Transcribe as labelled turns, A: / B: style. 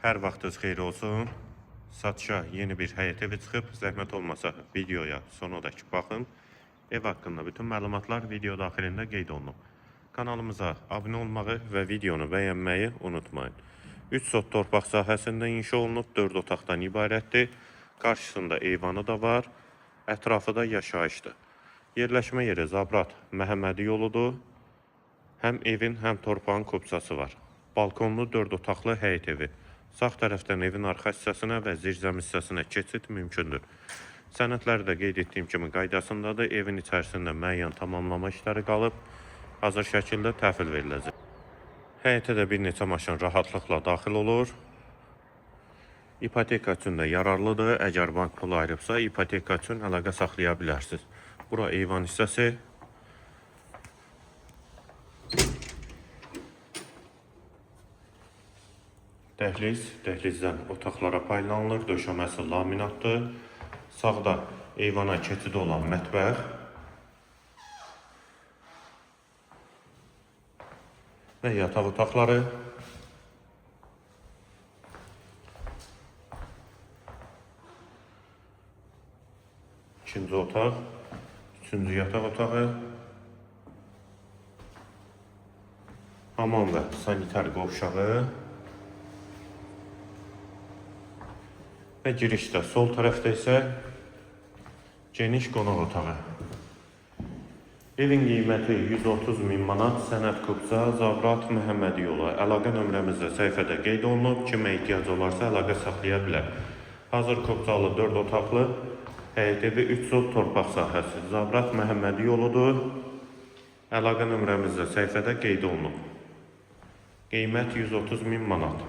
A: Hər vaxtınız xeyir olsun. Satışa yeni bir həyət evi çıxıb. Zəhmət olmasa videoya sonradakı baxın. Ev haqqında bütün məlumatlar video daxilində qeyd olunub. Kanalımıza abunə olmağı və videonu bəyənməyi unutmayın. 3 sot torpaq sahəsində inşa olunub, 4 otaqdan ibarətdir. Qarşısında eyvanı da var. Ətrafı da yaşayışdır. Yerləşmə yeri Zabrat Məhəmmədi yoludur. Həm evin, həm torpağın kupçası var. Balkonlu 4 otaqlı həyət evi. Sağ tərəfdən evin arxa hissəsinə və zirzəmi hissəsinə keçid mümkündür. Sənədləri də qeyd etdiyim kimi qaydasındadır. Evin içərisində müəyyən tamamlama işləri qalıb, hazır şəkildə təhvil veriləcək. Həyətə də bir neçə maşın rahatlıqla daxil olur. İpoteka üçün də yararlıdır. Əgər bank pulu ayırıbsa, ipoteka üçün əlaqə saxlaya bilərsiniz. Bura eyvan hissəsi. Dəhlizdən otaqlara paylanılır, döşəməsi laminatdır. Sağda eyvana keçidi olan mətbəx və yataq otaqları. İkinci otaq, üçüncü yataq otağı, hamam və sanitar qovşağı. Və girişdə sol tərəfdə isə geniş qonaq otağı. Evin qiyməti 130.000 manat, sənəd kupça, Zabrat Məhəmmədi yolu. Əlaqə nömrəmiz də səhifədə qeyd olunub, kimə ehtiyac olarsa əlaqə saxlaya bilər. Hazır kupçalı 4 otaqlı həyət evi 3 sot torpaq sahəsi. Zabrat Məhəmmədi yoludur. Əlaqə nömrəmiz də səhifədə qeyd olunub. Qiymət 130.000 manat.